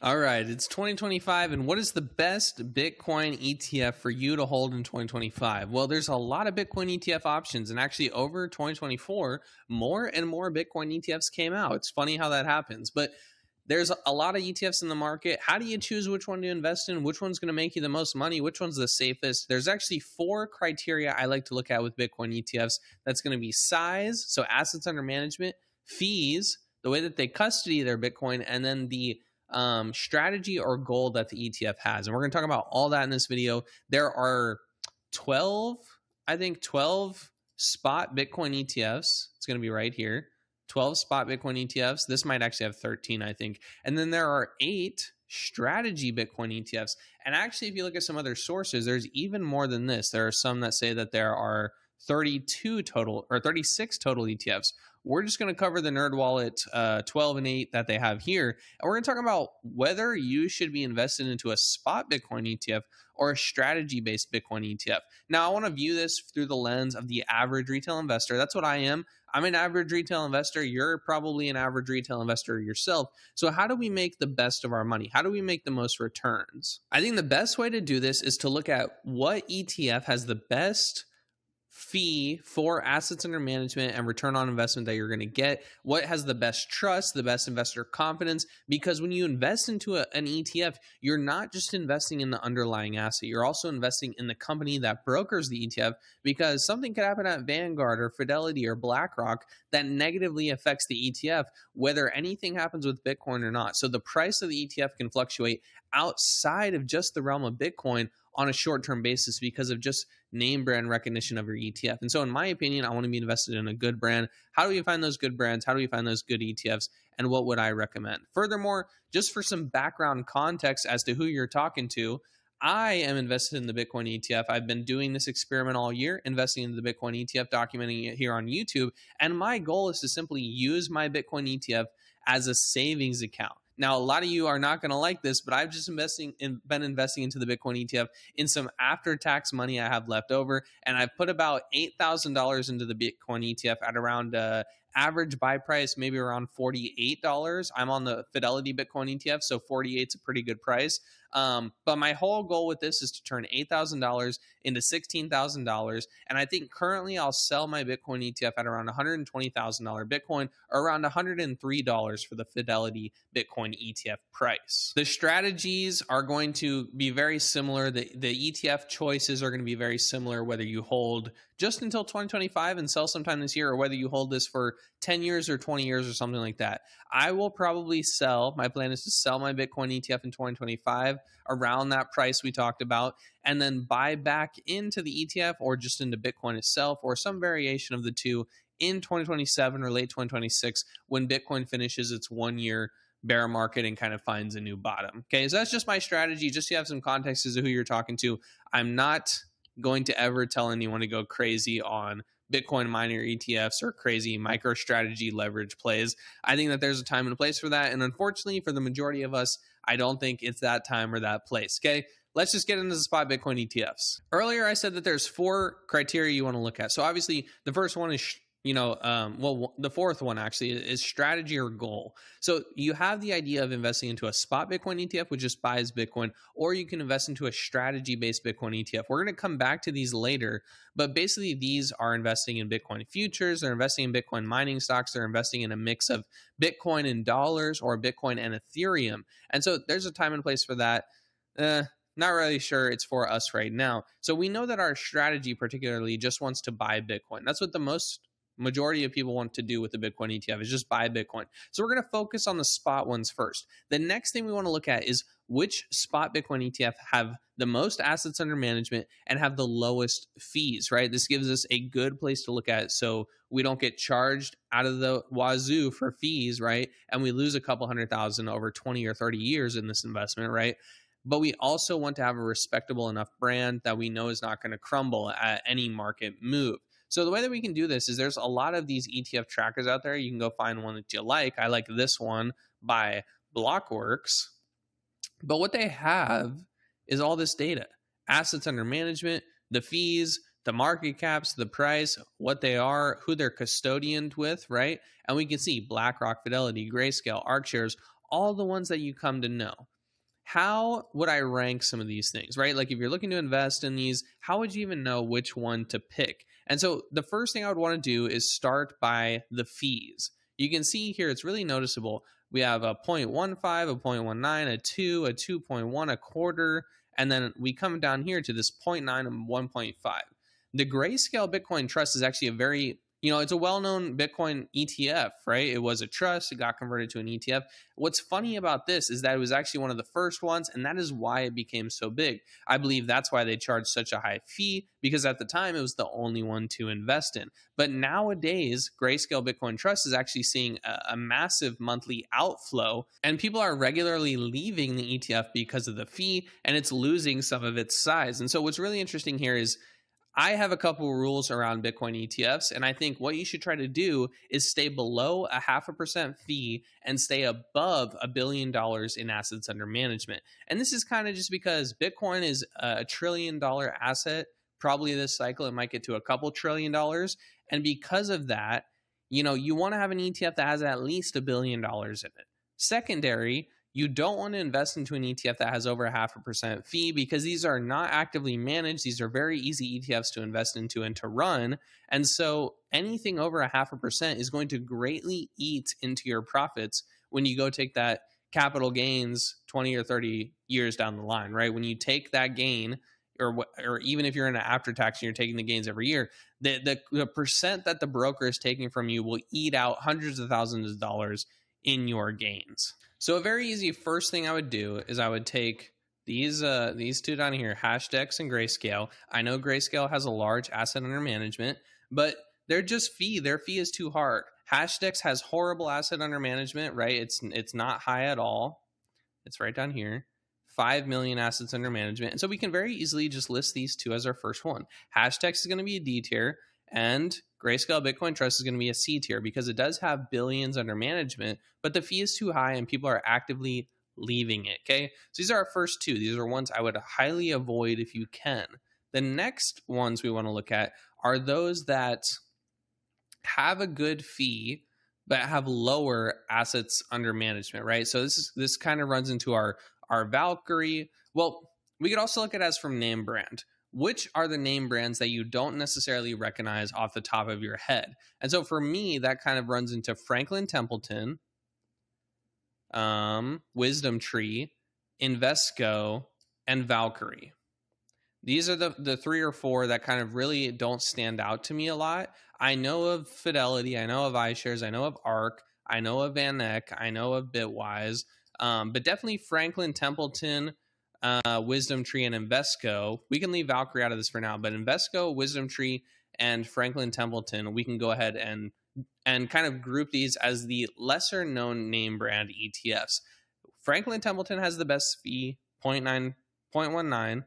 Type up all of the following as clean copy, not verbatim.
All right, it's 2025, and what is the best Bitcoin ETF for you to hold in 2025? Well, there's a lot of Bitcoin ETF options, and actually, over 2024, more and more Bitcoin ETFs came out. It's funny how that happens, but there's a lot of ETFs in the market. How do you choose which one to invest in? Which one's going to make you the most money? Which one's the safest? There's actually four criteria I like to look at with Bitcoin ETFs. That's going to be size, so assets under management, fees, the way that they custody their Bitcoin, and then the strategy or goal that the ETF has. And we're going to talk about all that in this video. There are 12 spot Bitcoin ETFs. It's going to be right here. 12 spot Bitcoin ETFs. This might actually have 13, I think. And then there are 8 strategy Bitcoin ETFs. And actually, if you look at some other sources, there's even more than this. There are some that say that there are 32 total or 36 total ETFs. We're just going to cover the NerdWallet 12 and 8 that they have here. And we're going to talk about whether you should be invested into a spot Bitcoin ETF or a strategy-based Bitcoin ETF. Now, I want to view this through the lens of the average retail investor. That's what I am. I'm an average retail investor. You're probably an average retail investor yourself. So how do we make the best of our money? How do we make the most returns? I think the best way to do this is to look at what ETF has the best fee for assets under management and return on investment that you're going to get, what has the best trust, the best investor confidence, because when you invest into an ETF, you're not just investing in the underlying asset, you're also investing in the company that brokers the ETF, because something could happen at Vanguard or Fidelity or BlackRock that negatively affects the ETF, whether anything happens with Bitcoin or not. So the price of the ETF can fluctuate outside of just the realm of Bitcoin on a short-term basis because of just name brand recognition of your ETF. And so in my opinion, I want to be invested in a good brand. How do we find those good brands? How do we find those good ETFs? And what would I recommend? Furthermore, just for some background context as to who you're talking to, I am invested in the Bitcoin ETF. I've been doing this experiment all year, investing in the Bitcoin ETF, documenting it here on YouTube. And my goal is to simply use my Bitcoin ETF as a savings account. Now, a lot of you are not going to like this, but I've just been investing into the Bitcoin ETF in some after-tax money I have left over, and I've put about $8,000 into the Bitcoin ETF at around average buy price, maybe around $48. I'm on the Fidelity Bitcoin ETF, so 48 is a pretty good price. But my whole goal with this is to turn $8,000 into $16,000. And I think currently I'll sell my Bitcoin ETF at around $120,000 Bitcoin, or around $103 for the Fidelity Bitcoin ETF price. The strategies are going to be very similar. The ETF choices are going to be very similar, whether you hold just until 2025 and sell sometime this year, or whether you hold this for 10 years or 20 years or something like that. I will probably sell, my plan is to sell my Bitcoin ETF in 2025 around that price we talked about, and then buy back into the ETF or just into Bitcoin itself or some variation of the two in 2027 or late 2026 when Bitcoin finishes its 1 year bear market and kind of finds a new bottom. Okay, so that's just my strategy, just so you have some context as to who you're talking to. I'm not going to ever tell anyone to go crazy on Bitcoin miner ETFs or crazy micro strategy leverage plays. I think that there's a time and a place for that. And unfortunately, for the majority of us, I don't think it's that time or that place. Okay, let's just get into the spot Bitcoin ETFs. Earlier, I said that there's 4 criteria you want to look at. So obviously, the first one is the fourth one actually is strategy or goal. So you have the idea of investing into a spot Bitcoin ETF, which just buys Bitcoin, or you can invest into a strategy-based Bitcoin ETF. We're going to come back to these later, but basically these are investing in Bitcoin futures, they're investing in Bitcoin mining stocks, they're investing in a mix of Bitcoin and dollars or Bitcoin and Ethereum. And so there's a time and place for that. Not really sure it's for us right now. So we know that our strategy particularly just wants to buy Bitcoin. That's what the majority of people want to do with the Bitcoin ETF, is just buy Bitcoin. So we're going to focus on the spot ones first. The next thing we want to look at is which spot Bitcoin ETF have the most assets under management and have the lowest fees, right? This gives us a good place to look at so we don't get charged out of the wazoo for fees, right? And we lose a couple $100,000 over 20 or 30 years in this investment, right? But we also want to have a respectable enough brand that we know is not going to crumble at any market move. So the way that we can do this is there's a lot of these ETF trackers out there. You can go find one that you like. I like this one by Blockworks. But what they have is all this data, assets under management, the fees, the market caps, the price, what they are, who they're custodianed with, right? And we can see BlackRock, Fidelity, Grayscale, ArcShares, all the ones that you come to know. how would I rank some of these things, right? Like if you're looking to invest in these, how would you even know which one to pick? And so the first thing I would want to do is start by the fees. You can see here it's really noticeable. We have a 0.15, a 0.19, a 2, a 2.1, a quarter, and then we come down here to this 0.9 and 1.5. The Grayscale Bitcoin Trust is actually a very, it's a well-known Bitcoin ETF, right? It was a trust, it got converted to an ETF. What's funny about this is that it was actually one of the first ones, and that is why it became so big. I believe that's why they charged such a high fee, because at the time it was the only one to invest in. But nowadays, Grayscale Bitcoin Trust is actually seeing a massive monthly outflow, and people are regularly leaving the ETF because of the fee, and it's losing some of its size. And so what's really interesting here is I have a couple rules around Bitcoin ETFs, and I think what you should try to do is stay below a 0.5% fee and stay above $1 billion in assets under management. And this is kind of just because Bitcoin is a $1 trillion asset. Probably this cycle, it might get to a couple $1 trillion. And because of that, you want to have an ETF that has at least $1 billion in it. Secondary, you don't want to invest into an ETF that has over a 0.5% fee, because these are not actively managed. These are very easy ETFs to invest into and to run. And so anything over a 0.5% is going to greatly eat into your profits when you go take that capital gains 20 or 30 years down the line, right? When you take that gain, or even if you're in an after tax and you're taking the gains every year, the percent that the broker is taking from you will eat out hundreds of thousands of dollars in your gains. So a very easy first thing I would do is I would take these two down here, Hashdex and Grayscale. I know Grayscale has a large asset under management, but their fee is too hard. Hashdex has horrible asset under management, right? It's not high at all. It's right down here. 5 million assets under management. And so we can very easily just list these two as our first one. Hashdex is going to be a D tier, and Grayscale Bitcoin Trust is going to be a C tier, because it does have billions under management, but the fee is too high and people are actively leaving it. Okay. So these are our first two. These are ones I would highly avoid if you can. The next ones we want to look at are those that have a good fee but have lower assets under management, right? So this kind of runs into our Valkyrie. Well, we could also look at it as from name brand. Which are the name brands that you don't necessarily recognize off the top of your head? And so for me, that kind of runs into Franklin Templeton, Wisdom Tree, Invesco, and Valkyrie. These are the 3 or 4 that kind of really don't stand out to me a lot. I know of Fidelity, I know of iShares, I know of ARK, I know of VanEck, I know of Bitwise, but definitely Franklin Templeton, Wisdom Tree, and Invesco. We can leave Valkyrie out of this for now, but Invesco, Wisdom Tree, and Franklin Templeton, we can go ahead and kind of group these as the lesser known name brand ETFs. Franklin Templeton has the best fee, 0.19.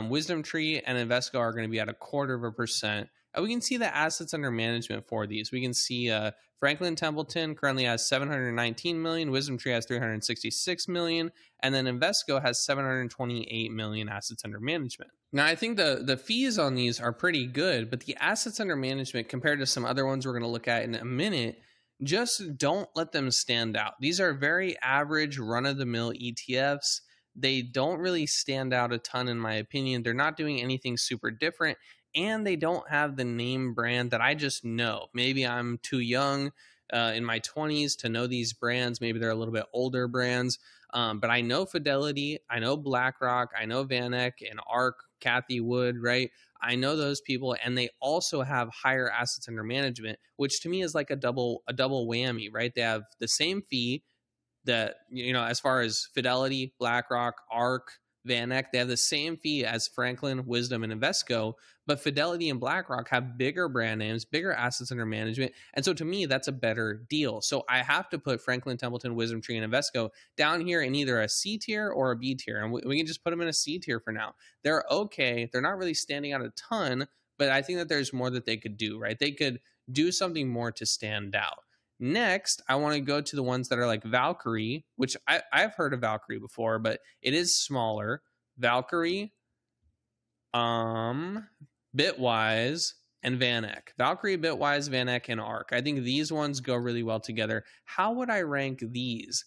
Wisdom Tree and Invesco are going to be at 0.25%. And we can see the assets under management for these. We can see Franklin Templeton currently has 719 million, Wisdom Tree has 366 million, and then Invesco has 728 million assets under management. Now, I think the fees on these are pretty good, but the assets under management compared to some other ones we're going to look at in a minute, just don't let them stand out. These are very average, run-of-the-mill ETFs. They don't really stand out a ton, in my opinion. They're not doing anything super different, and they don't have the name brand that I just know. Maybe I'm too young in my 20s to know these brands. Maybe they're a little bit older brands, but I know Fidelity, I know BlackRock, I know VanEck and ARK, Cathie Wood, right? I know those people, and they also have higher assets under management, which to me is like a double whammy, right? They have the same fee that, as far as Fidelity, BlackRock, ARK, VanEck, they have the same fee as Franklin, Wisdom, and Invesco, but Fidelity and BlackRock have bigger brand names, bigger assets under management, and so to me, that's a better deal. So I have to put Franklin Templeton, Wisdom Tree, and Invesco down here in either a C tier or a B tier, and we can just put them in a C tier for now. They're okay. They're not really standing out a ton, but I think that there's more that they could do, right? They could do something more to stand out. Next, I want to go to the ones that are like Valkyrie, which I've heard of Valkyrie before, but it is smaller. Valkyrie, Bitwise, and VanEck. Valkyrie, Bitwise, VanEck, and ARK. I think these ones go really well together. How would I rank these?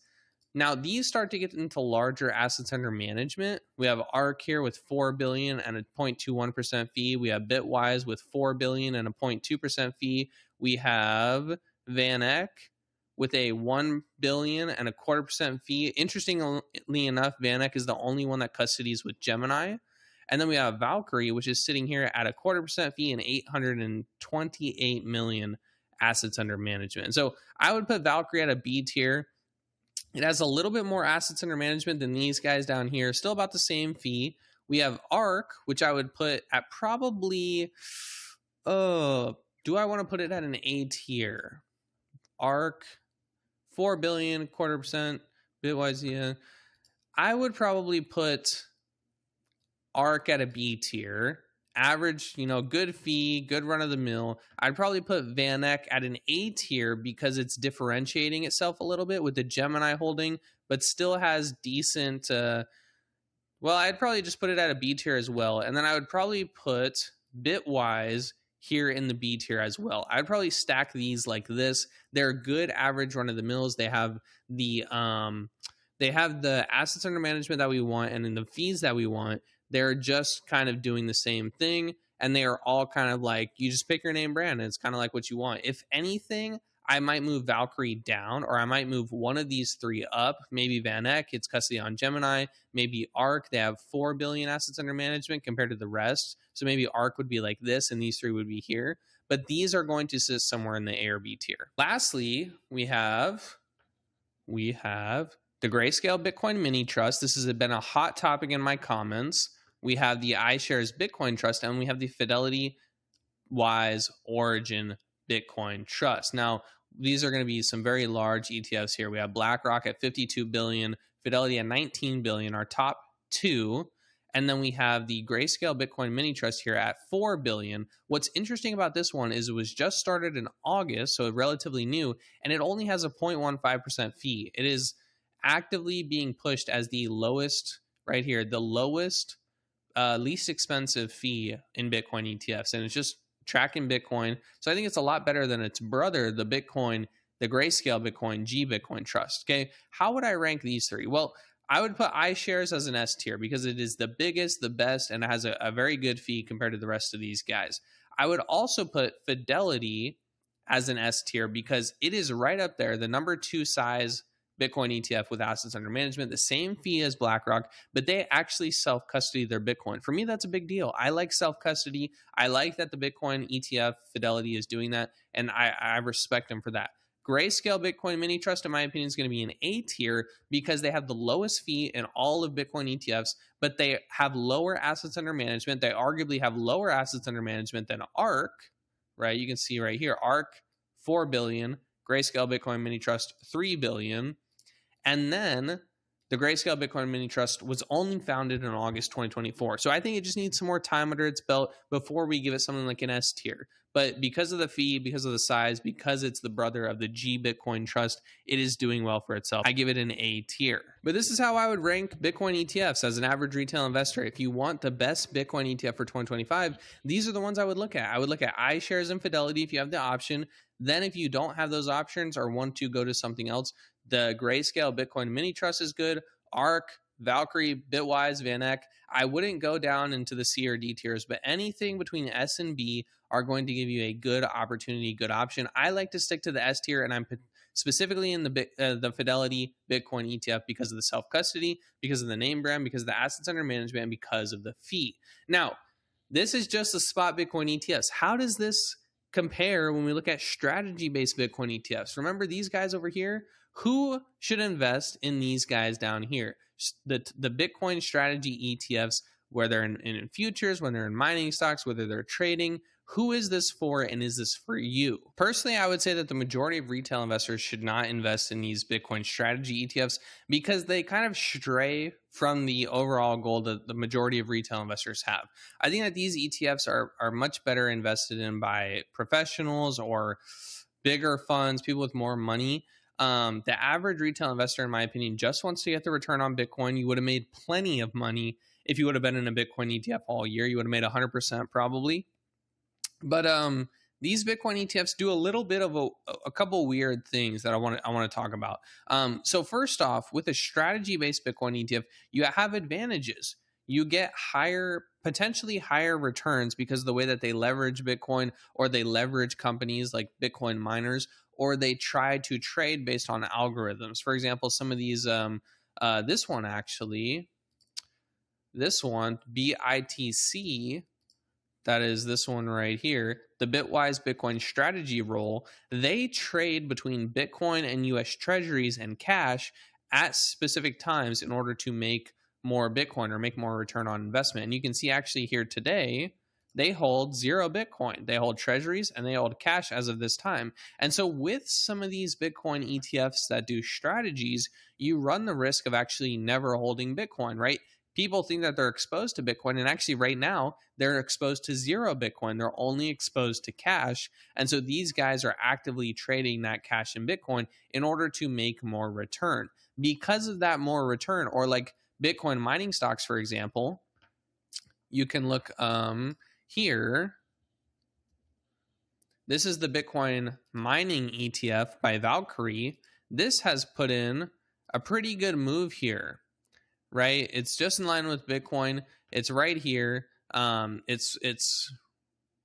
Now, these start to get into larger assets under management. We have ARK here with 4 billion and a 0.21% fee. We have Bitwise with 4 billion and a 0.2% fee. We have VanEck with a 1 billion and a 0.25% fee. Interestingly enough, VanEck is the only one that custodies with Gemini. And then we have Valkyrie, which is sitting here at a 0.25% fee and 828 million assets under management. And so I would put Valkyrie at a B tier. It has a little bit more assets under management than these guys down here. Still about the same fee. We have ARK, which I would put at probably, do I want to put it at an A tier? ARK, 4 billion, 0.25%, Bitwise, yeah. I would probably put ARK at a B tier. Average, good fee, good run of the mill. I'd probably put VanEck at an A tier because it's differentiating itself a little bit with the Gemini holding, but still has decent. I'd probably just put it at a B tier as well. And then I would probably put Bitwise here in the B tier as well. I'd probably stack these like this. They're good average run of the mills. They have the assets under management that we want and then the fees that we want. They're just kind of doing the same thing, and they are all kind of like, you just pick your name brand, and it's kind of like what you want. If anything, I might move Valkyrie down, or I might move one of these three up. Maybe VanEck, it's custody on Gemini. Maybe ARK, they have 4 billion assets under management compared to the rest. So maybe ARK would be like this, and these three would be here. But these are going to sit somewhere in the A or B tier. Lastly, we have the Grayscale Bitcoin Mini Trust. This has been a hot topic in my comments. We have the iShares Bitcoin Trust, and we have the Fidelity Wise Origin Bitcoin Trust. Now, these are going to be some very large ETFs here. We have BlackRock at 52 billion, Fidelity at 19 billion, our top two. And then we have the Grayscale Bitcoin Mini Trust here at 4 billion. What's interesting about this one is it was just started in August, so relatively new, and it only has a 0.15% fee. It is actively being pushed as the lowest, right here, the lowest, least expensive fee in Bitcoin ETFs. And it's just tracking Bitcoin. So I think it's a lot better than its brother, the Grayscale Bitcoin G Bitcoin Trust. Okay. How would I rank these three? Well, I would put iShares as an S tier because it is the biggest, the best, and it has a very good fee compared to the rest of these guys. I would also put Fidelity as an S tier because it is right up there, the number 2 size Bitcoin ETF with assets under management, the same fee as BlackRock, but they actually self-custody their Bitcoin. For me, that's a big deal. I like self-custody. I like that the Bitcoin ETF Fidelity is doing that, and I respect them for that. Grayscale Bitcoin Mini Trust, in my opinion, is going to be an A tier because they have the lowest fee in all of Bitcoin ETFs, but they have lower assets under management. They arguably have lower assets under management than ARK, right? You can see right here, ARK, 4 billion, Grayscale Bitcoin Mini Trust, 3 billion. And then the Grayscale Bitcoin Mini Trust was only founded in August 2024. So I think it just needs some more time under its belt before we give it something like an S tier. But because of the fee, because of the size, because it's the brother of the G Bitcoin Trust, it is doing well for itself. I give it an A tier. But this is how I would rank Bitcoin ETFs as an average retail investor. If you want the best Bitcoin ETF for 2025, these are the ones I would look at. I would look at iShares and Fidelity if you have the option. Then if you don't have those options or want to go to something else, the Grayscale Bitcoin Mini Trust is good. ARK, Valkyrie, Bitwise, VanEck. I wouldn't go down into the C or D tiers, but anything between S and B are going to give you a good opportunity, good option. I like to stick to the S tier, and I'm specifically in the Fidelity Bitcoin ETF because of the self-custody, because of the name brand, because of the assets under management, and because of the fee. Now, this is just the spot Bitcoin ETFs. How does this compare when we look at strategy-based Bitcoin ETFs? Remember these guys over here? Who should invest in these guys down here? The Bitcoin strategy ETFs, whether in futures, whether in mining stocks, whether they're trading. Who is this for, and is this for you? Personally, I would say that the majority of retail investors should not invest in these Bitcoin strategy ETFs because they kind of stray from the overall goal that the majority of retail investors have. I think that these ETFs are much better invested in by professionals or bigger funds, people with more money. The average retail investor, in my opinion, just wants to get the return on Bitcoin. You would have made plenty of money if you would have been in a Bitcoin ETF all year. You would have made 100% probably. But these Bitcoin ETFs do a little bit of a couple weird things that I want to talk about. So first off, with a strategy based Bitcoin ETF, you have advantages. You get potentially higher returns because of the way that they leverage Bitcoin, or they leverage companies like Bitcoin miners, or they try to trade based on algorithms. For example, some of these, this one BITC, that is this one right here, the Bitwise Bitcoin strategy role, they trade between Bitcoin and US Treasuries and cash at specific times in order to make more Bitcoin or make more return on investment. And you can see actually here today, they hold 0 Bitcoin. They hold treasuries and they hold cash as of this time. And so with some of these Bitcoin ETFs that do strategies, you run the risk of actually never holding Bitcoin, right? People think that they're exposed to Bitcoin, and actually right now they're exposed to 0 Bitcoin. They're only exposed to cash. And so these guys are actively trading that cash in Bitcoin in order to make more return. Because of that more return, or like Bitcoin mining stocks, for example, you can look here. This is the Bitcoin mining ETF by Valkyrie. This has put in a pretty good move here, right? It's just in line with Bitcoin. It's right here. It's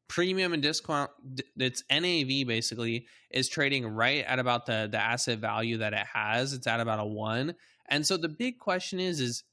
premium and discount. Its NAV basically is trading right at about the asset value that it has. It's at about a 1. And so the big question is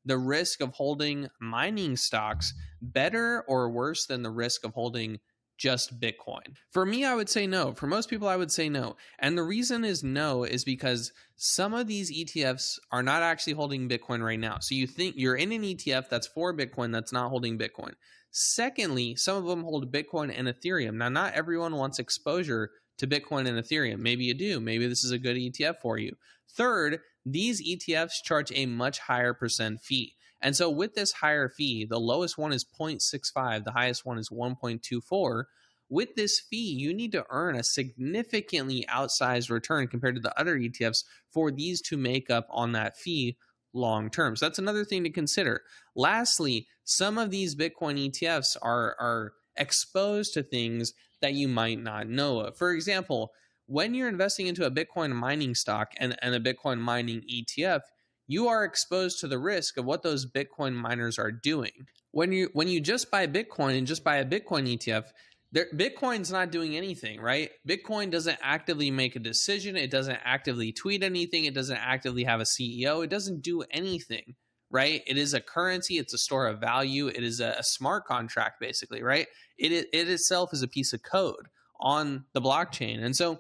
the risk of holding mining stocks better or worse than the risk of holding just Bitcoin? For me, I would say no. For most people, I would say no. And the reason is no is because some of these ETFs are not actually holding Bitcoin right now. So you think you're in an ETF that's for Bitcoin that's not holding Bitcoin. Secondly, some of them hold Bitcoin and Ethereum. Now, not everyone wants exposure to Bitcoin and Ethereum. Maybe you do. Maybe this is a good ETF for you. Third, these ETFs charge a much higher % fee. And so with this higher fee, the lowest one is 0.65, the highest one is 1.24. With this fee, you need to earn a significantly outsized return compared to the other ETFs for these to make up on that fee long term. So that's another thing to consider. Lastly, some of these Bitcoin ETFs are exposed to things that you might not know of. For example, when you're investing into a Bitcoin mining stock and a Bitcoin mining ETF, you are exposed to the risk of what those Bitcoin miners are doing. When you just buy Bitcoin and just buy a Bitcoin ETF, Bitcoin's not doing anything, right? Bitcoin doesn't actively make a decision. It doesn't actively tweet anything. It doesn't actively have a CEO. It doesn't do anything, right? It is a currency. It's a store of value. It is a smart contract, basically, right? It itself is a piece of code on the blockchain. And so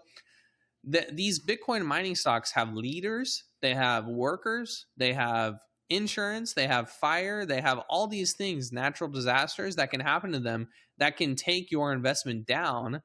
these Bitcoin mining stocks have leaders, they have workers, they have insurance, they have fire, they have all these things, natural disasters that can happen to them that can take your investment down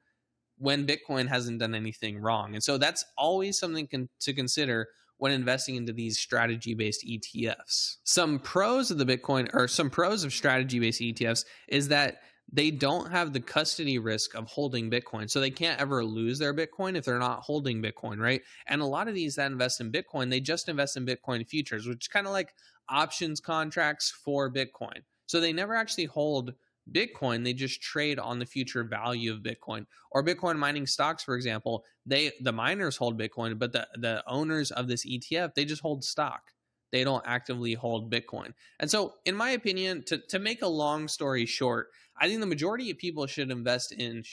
when Bitcoin hasn't done anything wrong. And so that's always something to consider when investing into these strategy-based ETFs. Some pros of the Bitcoin, or some pros of strategy-based ETFs, is that they don't have the custody risk of holding Bitcoin. So they can't ever lose their Bitcoin if they're not holding Bitcoin, right? And a lot of these that invest in Bitcoin, they just invest in Bitcoin futures, which is kind of like options contracts for Bitcoin. So they never actually hold Bitcoin, they just trade on the future value of Bitcoin. Or Bitcoin mining stocks, for example, the miners hold Bitcoin, but the owners of this ETF, they just hold stock. They don't actively hold Bitcoin. And so, in my opinion, to make a long story short, I think the majority of people should invest in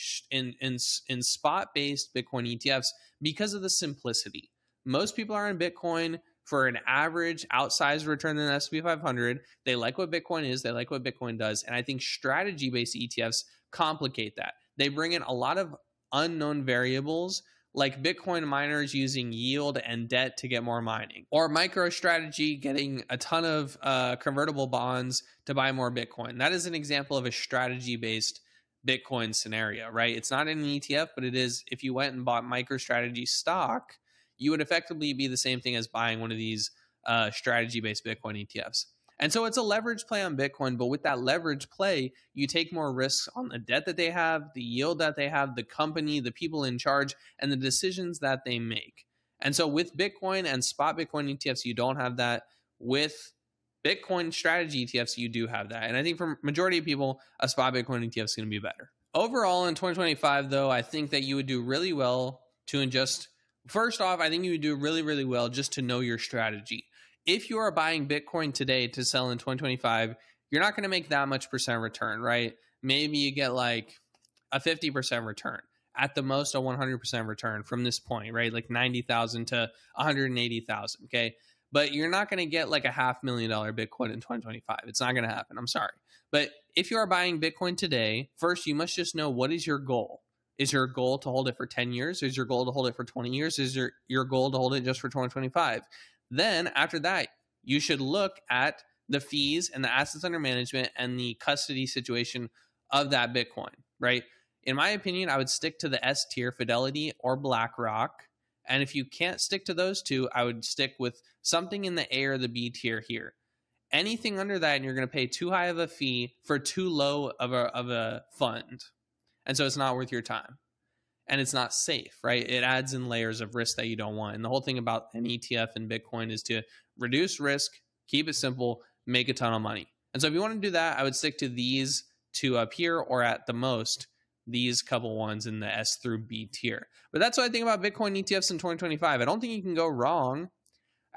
spot-based Bitcoin ETFs because of the simplicity. Most people are in Bitcoin for an average outsized return in the S&P 500. They like what Bitcoin is. They like what Bitcoin does. And I think strategy-based ETFs complicate that. They bring in a lot of unknown variables, like Bitcoin miners using yield and debt to get more mining, or MicroStrategy getting a ton of convertible bonds to buy more Bitcoin. That is an example of a strategy-based Bitcoin scenario, right? It's not in an ETF, but it is, if you went and bought MicroStrategy stock, you would effectively be the same thing as buying one of these strategy-based Bitcoin ETFs. And so it's a leverage play on Bitcoin, but with that leverage play, you take more risks on the debt that they have, the yield that they have, the company, the people in charge, and the decisions that they make. And so with Bitcoin and spot Bitcoin ETFs, you don't have that. With Bitcoin strategy ETFs, you do have that. And I think for majority of people, a spot Bitcoin ETF is going to be better. Overall, in 2025, though, I think that you would do really well to ingest. First off, I think you would do really, really well just to know your strategy. If you are buying Bitcoin today to sell in 2025, you're not going to make that much percent return, right? Maybe you get like a 50% return, at the most a 100% return from this point, right? Like 90,000 to 180,000, okay? But you're not going to get like a $500,000 Bitcoin in 2025. It's not going to happen. I'm sorry. But if you are buying Bitcoin today, first you must just know, what is your goal? Is your goal to hold it for 10 years? Is your goal to hold it for 20 years? Is your goal to hold it just for 2025? Then after that, you should look at the fees and the assets under management and the custody situation of that Bitcoin, right? In my opinion, I would stick to the S tier, Fidelity or BlackRock. And if you can't stick to those two, I would stick with something in the A or the B tier here. Anything under that, and you're going to pay too high of a fee for too low of a fund. And so it's not worth your time. And it's not safe, right? It adds in layers of risk that you don't want. And the whole thing about an ETF and Bitcoin is to reduce risk, keep it simple, make a ton of money. And so if you want to do that, I would stick to these two up here, or at the most, these couple ones in the S through B tier. But that's what I think about Bitcoin ETFs in 2025. I don't think you can go wrong.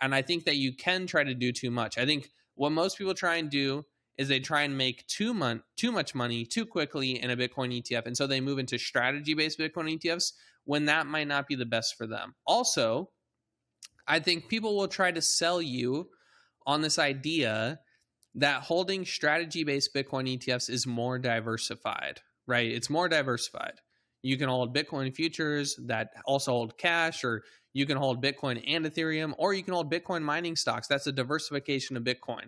And I think that you can try to do too much. I think what most people try and do is they try and make too much money too quickly in a Bitcoin ETF. And so they move into strategy-based Bitcoin ETFs when that might not be the best for them. Also, I think people will try to sell you on this idea that holding strategy-based Bitcoin ETFs is more diversified, right? It's more diversified. You can hold Bitcoin futures that also hold cash, or you can hold Bitcoin and Ethereum, or you can hold Bitcoin mining stocks. That's a diversification of Bitcoin.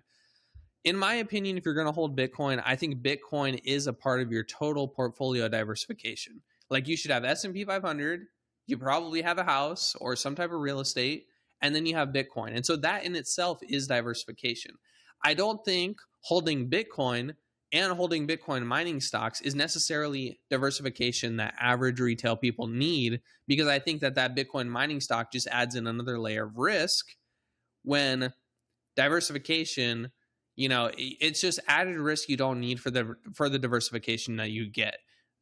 In my opinion, if you're going to hold Bitcoin, I think Bitcoin is a part of your total portfolio diversification. Like, you should have S&P 500, you probably have a house or some type of real estate, and then you have Bitcoin. And so that in itself is diversification. I don't think holding Bitcoin and holding Bitcoin mining stocks is necessarily diversification that average retail people need, because I think that Bitcoin mining stock just adds in another layer of risk, when diversification, it's just added risk you don't need for the diversification that you get.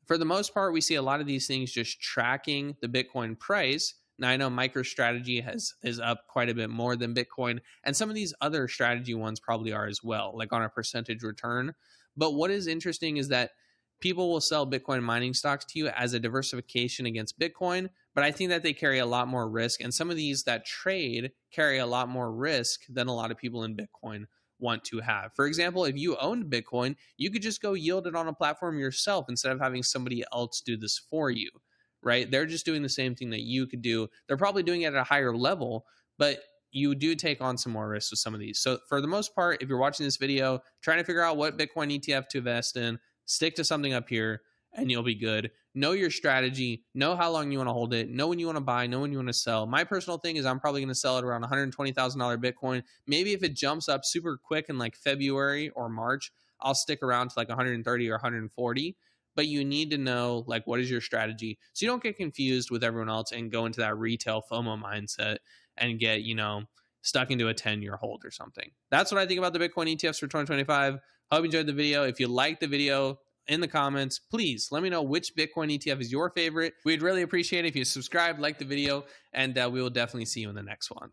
For the most part, we see a lot of these things just tracking the Bitcoin price. Now, I know MicroStrategy is up quite a bit more than Bitcoin, and some of these other strategy ones probably are as well, like on a percentage return. But what is interesting is that people will sell Bitcoin mining stocks to you as a diversification against Bitcoin, but I think that they carry a lot more risk, and some of these that trade carry a lot more risk than a lot of people in Bitcoin want to have. For example, if you owned Bitcoin, you could just go yield it on a platform yourself instead of having somebody else do this for you, right? They're just doing the same thing that you could do. They're probably doing it at a higher level, but you do take on some more risks with some of these. So for the most part, if you're watching this video, trying to figure out what Bitcoin ETF to invest in, stick to something up here and you'll be good. Know your strategy, know how long you want to hold it, know when you want to buy, know when you want to sell. My personal thing is I'm probably going to sell it around $120,000 Bitcoin. Maybe if it jumps up super quick in like February or March, I'll stick around to like 130 or 140. But you need to know, like, what is your strategy, so you don't get confused with everyone else and go into that retail FOMO mindset and get, stuck into a 10-year hold or something. That's what I think about the Bitcoin ETFs for 2025. Hope you enjoyed the video. If you liked the video, in the comments, please let me know which Bitcoin ETF is your favorite. We'd really appreciate it if you subscribe, like the video, and we will definitely see you in the next one.